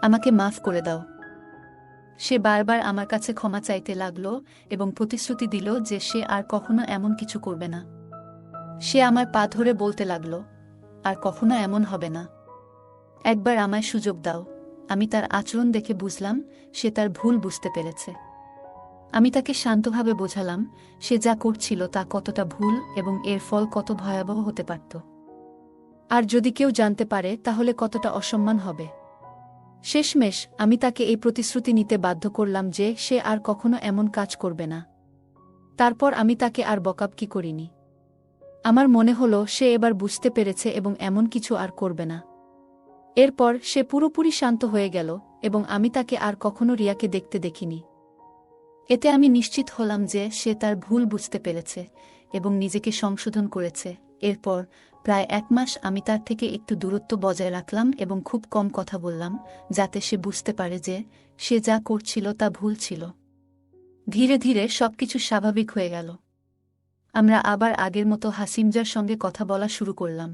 আমাকে মাফ করে দাও। সে বারবার আমার কাছে ক্ষমা চাইতে লাগল এবং প্রতিশ্রুতি দিল যে সে আর কখনো এমন কিছু করবে না। সে আমার পা ধরে বলতে লাগল, আর কখনো এমন হবে না, একবার আমায় সুযোগ দাও। আমি তার আচরণ দেখে বুঝলাম সে তার ভুল বুঝতে পেরেছে। আমি তাকে শান্তভাবে বোঝালাম সে যা করছিল তা কতটা ভুল এবং এর ফল কত ভয়াবহ হতে পারত, আর যদি কেউ জানতে পারে তাহলে কতটা অসম্মান হবে। শেষমেশ আমি তাকে এই প্রতিশ্রুতি নিতে বাধ্য করলাম যে সে আর কখনো এমন কাজ করবে না। তারপর আমি তাকে আর বকাবকি করিনি। আমার মনে হলো সে এবার বুঝতে পেরেছে এবং এমন কিছু আর করবে না। এরপর সে পুরোপুরি শান্ত হয়ে গেল এবং আমি তাকে আর কখনো রিয়াকে দেখতে দেখিনি। এতে আমি নিশ্চিত হলাম যে সে তার ভুল বুঝতে পেরেছে এবং নিজেকে সংশোধন করেছে। এরপর প্রায় 1 মাস আমি তার থেকে একটু দূরত্ব বজায় রাখলাম এবং খুব কম কথা বললাম, যাতে সে বুঝতে পারে যে সে যা করছিল তা ভুল ছিল। ধীরে ধীরে সবকিছু স্বাভাবিক হয়ে গেল। আমরা আবার আগের মতো হাসিমজার সঙ্গে কথা বলা শুরু করলাম।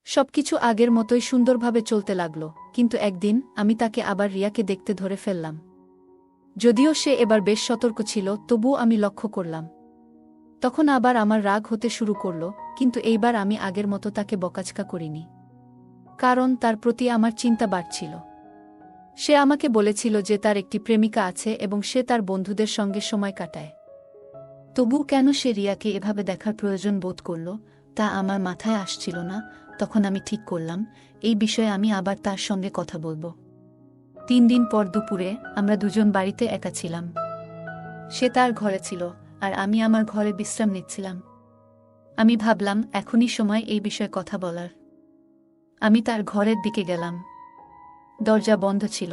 সবকিছু আগের মতোই সুন্দরভাবে চলতে লাগল, কিন্তু একদিন আমি তাকে আবার রিয়াকে দেখতে ধরে ফেললাম। যদিও সে এবার বেশ সতর্ক ছিল, তবুও আমি লক্ষ্য করলাম। তখন আবার আমার রাগ হতে শুরু করল, কিন্তু এইবার আমি আগের মতো তাকে বকাঝকা করিনি, কারণ তার প্রতি আমার চিন্তা বাড়ছিল। সে আমাকে বলেছিল যে তার একটি প্রেমিকা আছে এবং সে তার বন্ধুদের সঙ্গে সময় কাটায়। তবু কেন সে রিয়াকে এভাবে দেখার প্রয়োজন বোধ করল তা আমার মাথায় আসছিল না। তখন আমি ঠিক করলাম এই বিষয়ে আমি আবার তার সঙ্গে কথা বলবো। 3 দিন পর দুপুরে আমরা দুজন বাড়িতে একা ছিলাম। সে তার ঘরে ছিল আর আমি আমার ঘরে বিশ্রাম নিচ্ছিলাম। আমি ভাবলাম এখনই সময় এই বিষয়ে কথা বলার। আমি তার ঘরের দিকে গেলাম। দরজা বন্ধ ছিল।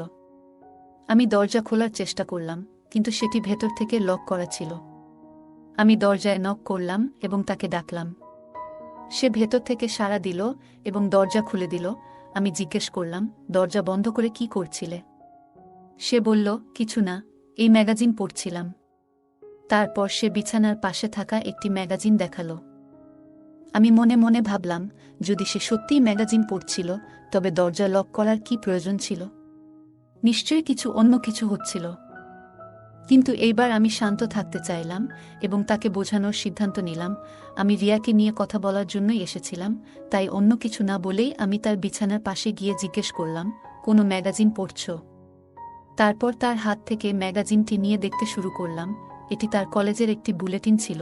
আমি দরজা খোলার চেষ্টা করলাম, কিন্তু সেটি ভেতর থেকে লক করা ছিল। আমি দরজায় নক করলাম এবং তাকে ডাকলাম। সে ভেতর থেকে সাড়া দিল এবং দরজা খুলে দিল। আমি জিজ্ঞেস করলাম, দরজা বন্ধ করে কি করছিলে? সে বলল, কিছু না, এই ম্যাগাজিন পড়ছিলাম। তারপর সে বিছানার পাশে থাকা একটি ম্যাগাজিন দেখালো। আমি মনে মনে ভাবলাম, যদি সে সত্যিই ম্যাগাজিন পড়ছিল, তবে দরজা লক করার কি প্রয়োজন ছিল? নিশ্চয়ই অন্য কিছু হচ্ছিল। কিন্তু এইবার আমি শান্ত থাকতে চাইলাম এবং তাকে বোঝানোর সিদ্ধান্ত নিলাম আমি রিয়াকে নিয়ে কথা বলার জন্যই এসেছিলাম। তাই অন্য কিছু না বলেই আমি তার বিছানার পাশে গিয়ে জিজ্ঞেস করলাম, কোনো ম্যাগাজিন পড়ছ? তারপর তার হাত থেকে ম্যাগাজিনটি নিয়ে দেখতে শুরু করলাম। এটি তার কলেজের একটি বুলেটিন ছিল,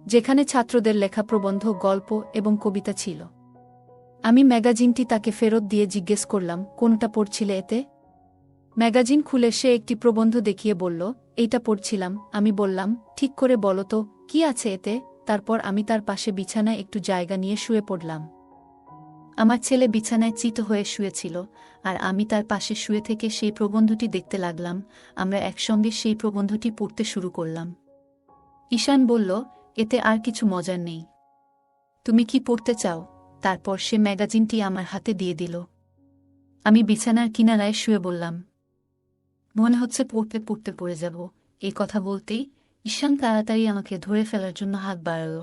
যেখানে ছাত্রদের লেখা প্রবন্ধ, গল্প এবং কবিতা ছিল। আমি ম্যাগাজিনটি তাকে ফেরত দিয়ে জিজ্ঞেস করলাম, কোনটা পড়ছিলে এতে? ম্যাগাজিন খুলে সে একটি প্রবন্ধ দেখিয়ে বলল, এইটা পড়ছিলাম। আমি বললাম, ঠিক করে বলো তো, কি আছে এতে? তারপর আমি তার পাশে বিছানায় একটু জায়গা নিয়ে শুয়ে পড়লাম। আমার ছেলে বিছানায় চিত হয়ে শুয়েছিল, আর আমি তার পাশে শুয়ে থেকে সেই প্রবন্ধটি দেখতে লাগলাম। আমরা একসঙ্গে সেই প্রবন্ধটি পড়তে শুরু করলাম। ঈশান বলল, এতে আর কিছু মজার নেই। তুমি কি পড়তে চাও? তারপর সে ম্যাগাজিনটি আমার হাতে দিয়ে দিল। আমি বিছানার কিনারায় শুয়ে বললাম, মনে হচ্ছে পড়তে পড়তে পড়ে যাব। এই কথা বলতেই ঈশান তাড়াতাড়ি আমাকে ধরে ফেলার জন্য হাত বাড়াল,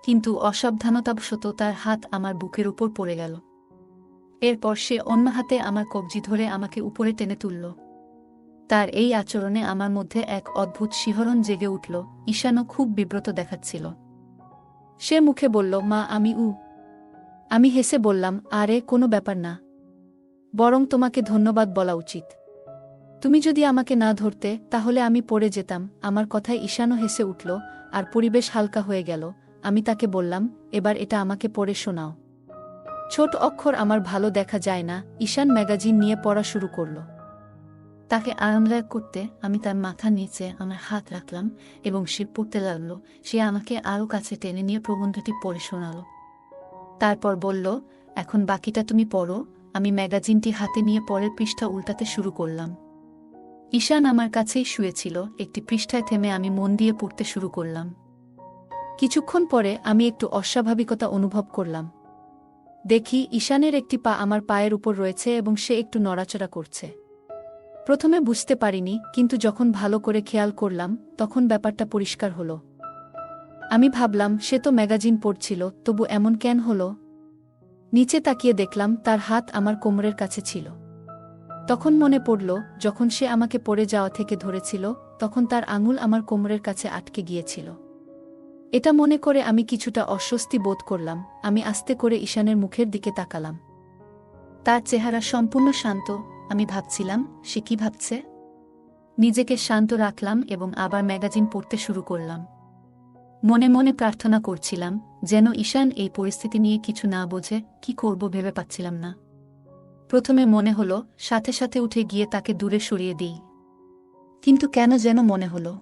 কিন্তু অসাবধানতাবশত তার হাত আমার বুকের উপর পড়ে গেল। এরপর সে অন্য হাতে আমার কবজি ধরে আমাকে উপরে টেনে তুলল। তার এই আচরণে আমার মধ্যে এক অদ্ভুত শিহরণ জেগে উঠল। ঈশানও খুব বিব্রত দেখাচ্ছিল। সে মুখে বলল, মা, আমি হেসে বললাম, আরে কোনো ব্যাপার না, বরং তোমাকে ধন্যবাদ বলা উচিত। তুমি যদি আমাকে না ধরতে, তাহলে আমি পড়ে যেতাম। আমার কথায় ঈশানও হেসে উঠল আর পরিবেশ হালকা হয়ে গেল। আমি তাকে বললাম, এবার এটা আমাকে পড়ে শোনাও। ছোট অক্ষর আমার ভালো দেখা যায় না। ঈশান ম্যাগাজিন নিয়ে পড়া শুরু করল। তাকে আরামদায়ক করতে আমি তার মাথা নিচে আমার হাত রাখলাম এবং সে পড়তে লাগল। সে আমাকে আরও কাছে টেনে নিয়ে প্রবন্ধটি পড়ে শোনাল। তারপর বলল, এখন বাকিটা তুমি পড়ো। আমি ম্যাগাজিনটি হাতে নিয়ে পরের পৃষ্ঠা উল্টাতে শুরু করলাম। ঈশান আমার কাছেই শুয়েছিল। একটি পৃষ্ঠায় থেমে আমি মন দিয়ে পড়তে শুরু করলাম। কিছুক্ষণ পরে আমি একটু অস্বাভাবিকতা অনুভব করলাম। দেখি ঈশানের একটি পা আমার পায়ের উপর রয়েছে এবং সে একটু নড়াচড়া করছে। প্রথমে বুঝতে পারিনি, কিন্তু যখন ভালো করে খেয়াল করলাম, তখন ব্যাপারটা পরিষ্কার হলো। আমি ভাবলাম, সে তো ম্যাগাজিন পড়ছিল, তবু এমন কেন হলো? নিচে তাকিয়ে দেখলাম তার হাত আমার কোমরের কাছে ছিল। তখন মনে পড়ল, যখন সে আমাকে পড়ে যাওয়া থেকে ধরেছিল, তখন তার আঙুল আমার কোমরের কাছে আটকে গিয়েছিল। এটা মনে করে আমি কিছুটা অস্বস্তি বোধ করলাম। আমি আস্তে করে ঈশানের মুখের দিকে তাকালাম। তার চেহারা সম্পূর্ণ শান্ত। আমি ভাবছিলাম, সে কি ভাবছে? নিজেকে শান্ত রাখলাম এবং আবার ম্যাগাজিন পড়তে শুরু করলাম। মনে মনে প্রার্থনা করছিলাম, যেন ঈশান এই পরিস্থিতি নিয়ে কিছু না বোঝে। কি করব ভেবে পাচ্ছিলাম না। প্রথমে মনে হলো সাথে সাথে উঠে গিয়ে তাকে দূরে সরিয়ে দিই, কিন্তু কেন যেন মনে হলো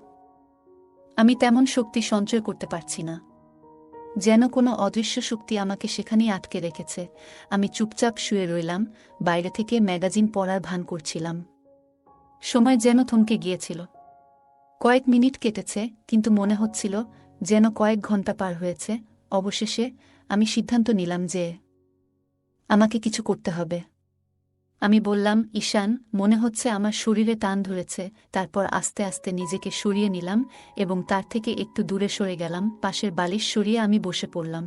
আমি তেমন শক্তি সঞ্চয় করতে পারছি না। যেন কোনো অদৃশ্য শক্তি আমাকে সেখানেই আটকে রেখেছে। আমি চুপচাপ শুয়ে রইলাম, বাইরে থেকে ম্যাগাজিন পড়ার ভান করছিলাম। সময় যেন থমকে গিয়েছিল। কয়েক মিনিট কেটেছে, কিন্তু মনে হচ্ছিল যেন কয়েক ঘন্টা পার হয়েছে। অবশেষে আমি সিদ্ধান্ত নিলাম যে আমাকে কিছু করতে হবে। আমি বললাম, ঈশান, মনে হচ্ছে আমার শরীরে টান ধরেছে। তারপর আস্তে আস্তে নিজেকে সরিয়ে নিলাম এবং তার থেকে একটু দূরে সরে গেলাম। পাশের বালিশ সরিয়ে আমি বসে পড়লাম।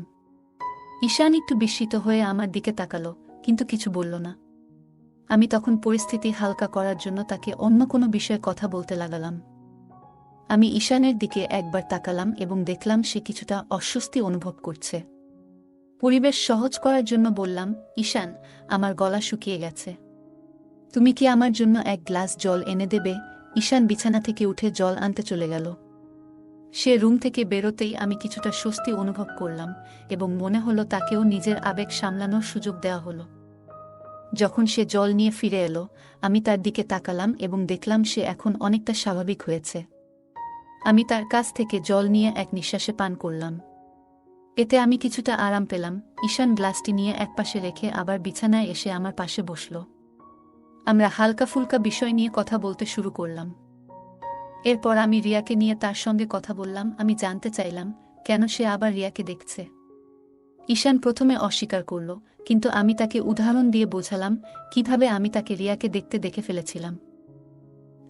ঈশান একটু বিস্মিত হয়ে আমার দিকে তাকালো, কিন্তু কিছু বলল না। আমি তখন পরিস্থিতি হালকা করার জন্য তাকে অন্য কোনো বিষয়ে কথা বলতে লাগালাম। আমি ঈশানের দিকে একবার তাকালাম এবং দেখলাম সে কিছুটা অস্বস্তি অনুভব করছে। পরিবেশ সহজ করার জন্য বললাম, ঈশান, আমার গলা শুকিয়ে গেছে। তুমি কি আমার জন্য এক গ্লাস জল এনে দেবে? ঈশান বিছানা থেকে উঠে জল আনতে চলে গেল। সে রুম থেকে বেরোতেই আমি কিছুটা স্বস্তি অনুভব করলাম এবং মনে হলো তাকেও নিজের আবেগ সামলানোর সুযোগ দেওয়া হলো। যখন সে জল নিয়ে ফিরে এলো, আমি তার দিকে তাকালাম এবং দেখলাম সে এখন অনেকটা স্বাভাবিক হয়েছে। আমি তার কাছ থেকে জল নিয়ে এক নিঃশ্বাসে পান করলাম। এতে আমি কিছুটা আরাম পেলাম। ঈশান গ্লাসটি নিয়ে একপাশে রেখে আবার বিছানায় এসে আমার পাশে বসল। আমরা হালকা ফুলকা বিষয় নিয়ে কথা বলতে শুরু করলাম। এরপর আমি রিয়াকে নিয়ে তার সঙ্গে কথা বললাম। আমি জানতে চাইলাম কেন সে আবার রিয়াকে দেখছে। ঈশান প্রথমে অস্বীকার করল, কিন্তু আমি তাকে উদাহরণ দিয়ে বোঝালাম কিভাবে আমি তাকে রিয়াকে দেখে ফেলেছিলাম।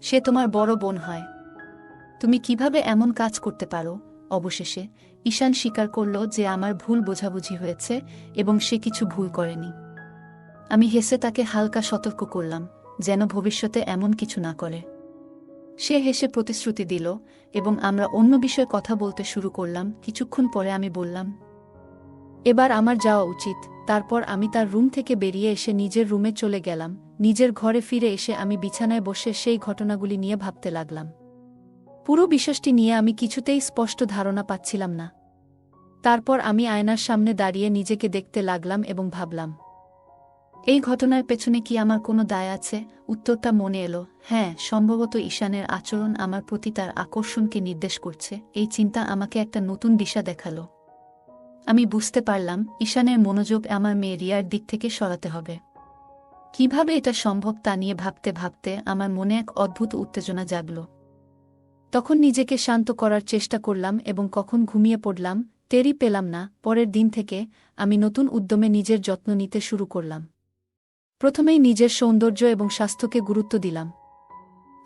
সে তোমার বড় বোন হয়, তুমি কিভাবে এমন কাজ করতে পারো? অবশেষে ঈশান স্বীকার করল যে আমার ভুল বোঝাবুঝি হয়েছে এবং সে কিছু ভুল করেনি। আমি হেসে তাকে হালকা সতর্ক করলাম যেন ভবিষ্যতে এমন কিছু না করে। সে হেসে প্রতিশ্রুতি দিল এবং আমরা অন্য বিষয়ে কথা বলতে শুরু করলাম। কিছুক্ষণ পরে আমি বললাম, এবার আমার যাওয়া উচিত। তারপর আমি তার রুম থেকে বেরিয়ে এসে নিজের রুমে চলে গেলাম। নিজের ঘরে ফিরে এসে আমি বিছানায় বসে সেই ঘটনাগুলি নিয়ে ভাবতে লাগলাম। পুরো বিষয়টি নিয়ে আমি কিছুতেই স্পষ্ট ধারণা পাচ্ছিলাম না। তারপর আমি আয়নার সামনে দাঁড়িয়ে নিজেকে দেখতে লাগলাম এবং ভাবলাম, এই ঘটনার পেছনে কি আমার কোনো দায় আছে? উত্তরটা মনে এলো, হ্যাঁ, সম্ভবত ঈশানের আচরণ আমার প্রতি তার আকর্ষণকে নির্দেশ করছে। এই চিন্তা আমাকে একটা নতুন দিশা দেখালো। আমি বুঝতে পারলাম ঈশানের মনোযোগ আমার মেয়ে রিয়ার দিক থেকে সরাতে হবে। কিভাবে এটা সম্ভব তা নিয়ে ভাবতে ভাবতে আমার মনে এক অদ্ভুত উত্তেজনা জাগল। তখন নিজেকে শান্ত করার চেষ্টা করলাম এবং কখন ঘুমিয়ে পড়লাম টেরই পেলাম না। পরের দিন থেকে আমি নতুন উদ্যমে নিজের যত্ন নিতে শুরু করলাম। প্রথমেই নিজের সৌন্দর্য এবং স্বাস্থ্যকে গুরুত্ব দিলাম।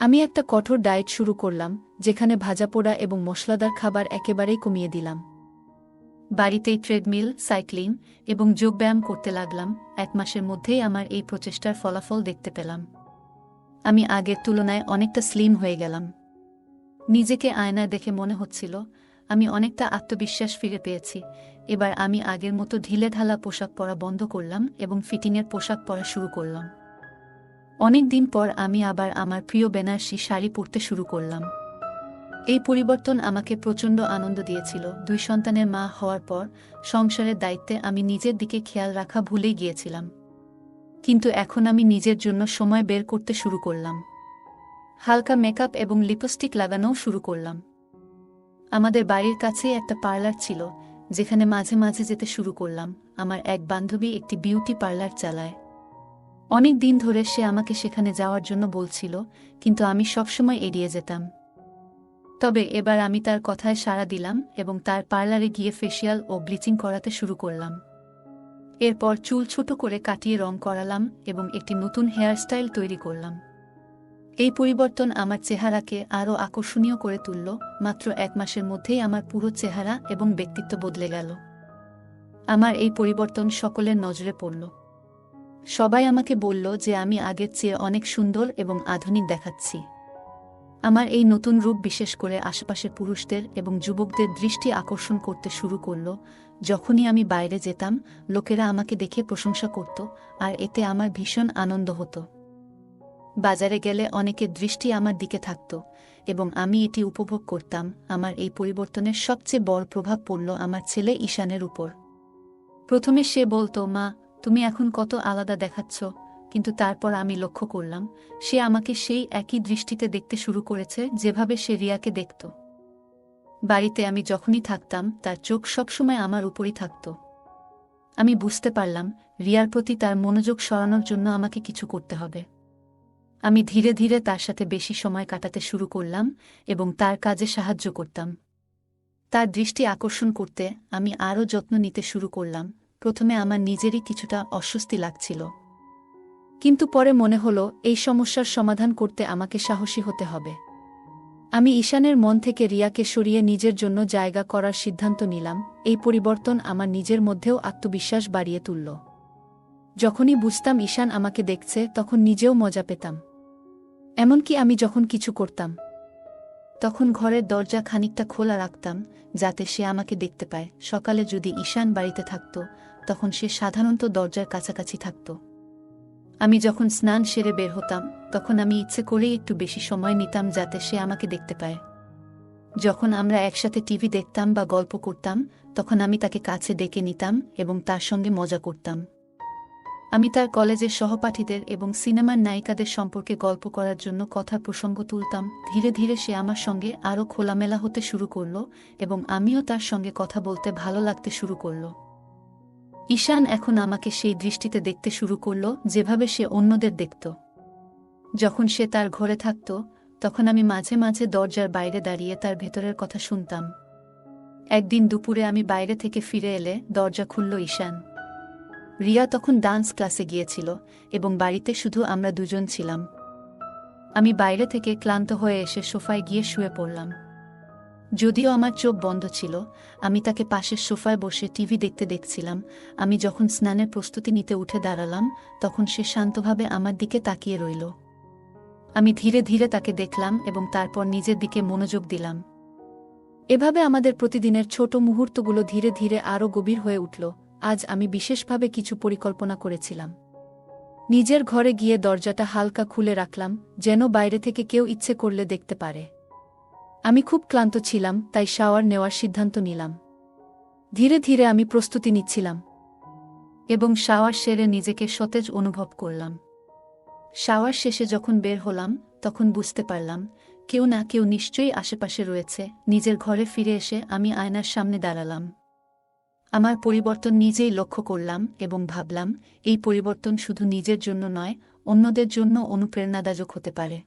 আমি একটা কঠোর ডায়েট শুরু করলাম, যেখানে ভাজাপোড়া এবং মশলাদার খাবার একেবারেই কমিয়ে দিলাম। বাড়িতেই ট্রেডমিল, সাইক্লিং এবং যোগব্যায়াম করতে লাগলাম। 1 মাসের মধ্যেই আমার এই প্রচেষ্টার ফলাফল দেখতে পেলাম। আমি আগের তুলনায় অনেকটা স্লিম হয়ে গেলাম। নিজেকে আয়নায় দেখে মনে হচ্ছিল আমি অনেকটা আত্মবিশ্বাস ফিরে পেয়েছি। এবার আমি আগের মতো ঢিলেঢালা পোশাক পরা বন্ধ করলাম এবং ফিটিংয়ের পোশাক পরা শুরু করলাম। অনেক দিন পর আমি আবার আমার প্রিয় বেনারসি শাড়ি পরতে শুরু করলাম। এই পরিবর্তন আমাকে প্রচণ্ড আনন্দ দিয়েছিল। 2 সন্তানের মা হওয়ার পর সংসারের দায়িত্বে আমি নিজের দিকে খেয়াল রাখা ভুলেই গিয়েছিলাম। কিন্তু এখন আমি নিজের জন্য সময় বের করতে শুরু করলাম। হালকা মেকআপ এবং লিপস্টিক লাগানোও শুরু করলাম। আমাদের বাড়ির কাছেই একটা পার্লার ছিল, যেখানে মাঝে মাঝে যেতে শুরু করলাম। আমার এক বান্ধবী একটি বিউটি পার্লার চালায়। অনেক দিন ধরে সে আমাকে সেখানে যাওয়ার জন্য বলছিল, কিন্তু আমি সবসময় এড়িয়ে যেতাম। তবে এবার আমি তার কথায় সাড়া দিলাম এবং তার পার্লারে গিয়ে ফেসিয়াল ও ব্লিচিং করাতে শুরু করলাম। এরপর চুল ছোট করে কাটিয়ে রং করালাম এবং একটি নতুন হেয়ারস্টাইল তৈরি করলাম। এই পরিবর্তন আমার চেহারাকে আরও আকর্ষণীয় করে তুলল। মাত্র 1 মাসের মধ্যেই আমার পুরো চেহারা এবং ব্যক্তিত্ব বদলে গেল। আমার এই পরিবর্তন সকলের নজরে পড়ল। সবাই আমাকে বলল যে আমি আগের চেয়ে অনেক সুন্দর এবং আধুনিক দেখাচ্ছি। আমার এই নতুন রূপ বিশেষ করে আশেপাশের পুরুষদের এবং যুবকদের দৃষ্টি আকর্ষণ করতে শুরু করল। যখনই আমি বাইরে যেতাম, লোকেরা আমাকে দেখে প্রশংসা করত, আর এতে আমার ভীষণ আনন্দ হতো। বাজারে গেলে অনেকের দৃষ্টি আমার দিকে থাকত এবং আমি এটি উপভোগ করতাম। আমার এই পরিবর্তনের সবচেয়ে বড় প্রভাব পড়ল আমার ছেলে ঈশানের উপর। প্রথমে সে বলতো, মা, তুমি এখন কত আলাদা দেখাচ্ছ, কিন্তু তারপর আমি লক্ষ্য করলাম সে আমাকে সেই একই দৃষ্টিতে দেখতে শুরু করেছে যেভাবে সে রিয়াকে দেখত। বাড়িতে আমি যখনই থাকতাম তার চোখ সবসময় আমার উপরই থাকত। আমি বুঝতে পারলাম রিয়ার প্রতি তার মনোযোগ সরানোর জন্য আমাকে কিছু করতে হবে। আমি ধীরে ধীরে তার সাথে বেশি সময় কাটাতে শুরু করলাম এবং তার কাজে সাহায্য করতাম। তার দৃষ্টি আকর্ষণ করতে আমি আরও যত্ন নিতে শুরু করলাম। প্রথমে আমার নিজেরই কিছুটা অস্বস্তি লাগছিল, কিন্তু পরে মনে হলো এই সমস্যার সমাধান করতে আমাকে সাহসী হতে হবে। আমি ঈশানের মন থেকে রিয়াকে সরিয়ে নিজের জন্য জায়গা করার সিদ্ধান্ত নিলাম। এই পরিবর্তন আমার নিজের মধ্যেও আত্মবিশ্বাস বাড়িয়ে তুলল। যখনই বুঝতাম ঈশান আমাকে দেখছে, তখন নিজেও মজা পেতাম। এমনকি আমি যখন কিছু করতাম, তখন ঘরের দরজা খানিকটা খোলা রাখতাম, যাতে সে আমাকে দেখতে পায়। সকালে যদি ঈশান বাড়িতে থাকত, তখন সে সাধারণত দরজার কাছাকাছি থাকত। আমি যখন স্নান সেরে বের হতাম, তখন আমি ইচ্ছে করেই একটু বেশি সময় নিতাম যাতে সে আমাকে দেখতে পায়। যখন আমরা একসাথে টিভি দেখতাম বা গল্প করতাম, তখন আমি তাকে কাছে ডেকে নিতাম এবং তার সঙ্গে মজা করতাম। আমি তার কলেজের সহপাঠীদের এবং সিনেমার নায়িকাদের সম্পর্কে গল্প করার জন্য কথার প্রসঙ্গ তুলতাম। ধীরে ধীরে সে আমার সঙ্গে আরও খোলামেলা হতে শুরু করল এবং আমিও তার সঙ্গে কথা বলতে ভালো লাগতে শুরু করল। ঈশান এখন আমাকে সেই দৃষ্টিতে দেখতে শুরু করল যেভাবে সে অন্যদের দেখত। যখন সে তার ঘরে থাকত তখন আমি মাঝে মাঝে দরজার বাইরে দাঁড়িয়ে তার ভেতরের কথা শুনতাম। একদিন দুপুরে আমি বাইরে থেকে ফিরে এলে দরজা খুলল ঈশান। রিয়া তখন ডান্স ক্লাসে গিয়েছিল এবং বাড়িতে শুধু আমরা দুজন ছিলাম। আমি বাইরে থেকে ক্লান্ত হয়ে এসে সোফায় গিয়ে শুয়ে পড়লাম। যদিও আমার চোখ বন্ধ ছিল, আমি তাকে পাশের সোফায় বসে টিভি দেখতে দেখছিলাম। আমি যখন স্নানের প্রস্তুতি নিতে উঠে দাঁড়ালাম তখন সে শান্তভাবে আমার দিকে তাকিয়ে রইল। আমি ধীরে ধীরে তাকে দেখলাম এবং তারপর নিজের দিকে মনোযোগ দিলাম। এভাবে আমাদের প্রতিদিনের ছোট মুহূর্তগুলো ধীরে ধীরে আরও গভীর হয়ে উঠল। আজ আমি বিশেষভাবে কিছু পরিকল্পনা করেছিলাম। নিজের ঘরে গিয়ে দরজাটা হালকা খুলে রাখলাম, যেন বাইরে থেকে কেউ ইচ্ছে করলে দেখতে পারে। আমি খুব ক্লান্ত ছিলাম, তাই শাওয়ার নেওয়ার সিদ্ধান্ত নিলাম। ধীরে ধীরে আমি প্রস্তুতি নিচ্ছিলাম এবং শাওয়ার সেরে নিজেকে সতেজ অনুভব করলাম। শাওয়ার শেষে যখন বের হলাম তখন বুঝতে পারলাম কেউ না কেউ নিশ্চয়ই আশেপাশে রয়েছে। নিজের ঘরে ফিরে এসে আমি আয়নার সামনে দাঁড়ালাম। আমার পরিবর্তন নিজেই লক্ষ্য করলাম এবং ভাবলাম এই পরিবর্তন শুধু নিজের জন্য নয়, অন্যদের জন্য অনুপ্রেরণাদায়ক হতে পারে।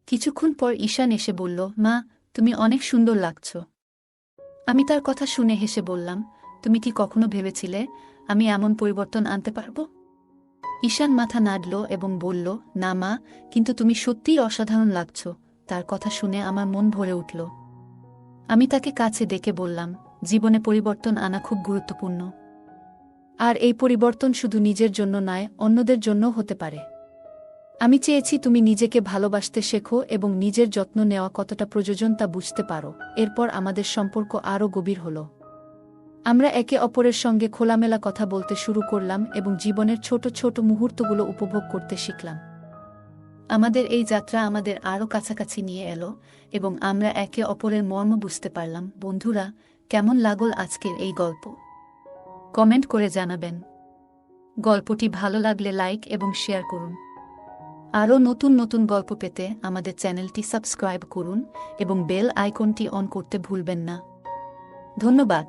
কিছুক্ষণ পর ঈশান এসে বলল, মা, তুমি অনেক সুন্দর লাগছ। আমি তার কথা শুনে হেসে বললাম, তুমি কি কখনো ভেবেছিলে আমি এমন পরিবর্তন আনতে পারব? ঈশান মাথা নাড়ল এবং বলল, না মা, কিন্তু তুমি সত্যিই অসাধারণ লাগছ। তার কথা শুনে আমার মন ভরে উঠল। আমি তাকে কাছে ডেকে বললাম, জীবনে পরিবর্তন আনা খুব গুরুত্বপূর্ণ। আর এই পরিবর্তন শুধু নিজের জন্য নয়, অন্যদের জন্যও হতে পারে। আমি চেয়েছি তুমি নিজেকে ভালোবাসতে শেখো এবং নিজের যত্ন নেওয়া কতটা প্রয়োজন তা বুঝতে পারো। এরপর আমাদের সম্পর্ক আরও গভীর হল। আমরা একে অপরের সঙ্গে খোলামেলা কথা বলতে শুরু করলাম এবং জীবনের ছোট ছোট মুহূর্তগুলো উপভোগ করতে শিখলাম। আমাদের এই যাত্রা আমাদের আরও কাছাকাছি নিয়ে এলো এবং আমরা একে অপরের মর্ম বুঝতে পারলাম। বন্ধুরা, কেমন লাগল আজকের এই গল্প? কমেন্ট করে জানাবেন। গল্পটি ভালো লাগলে লাইক এবং শেয়ার করুন। আরও নতুন নতুন গল্প পেতে আমাদের চ্যানেলটি সাবস্ক্রাইব করুন এবং বেল আইকনটি অন করতে ভুলবেন না। ধন্যবাদ।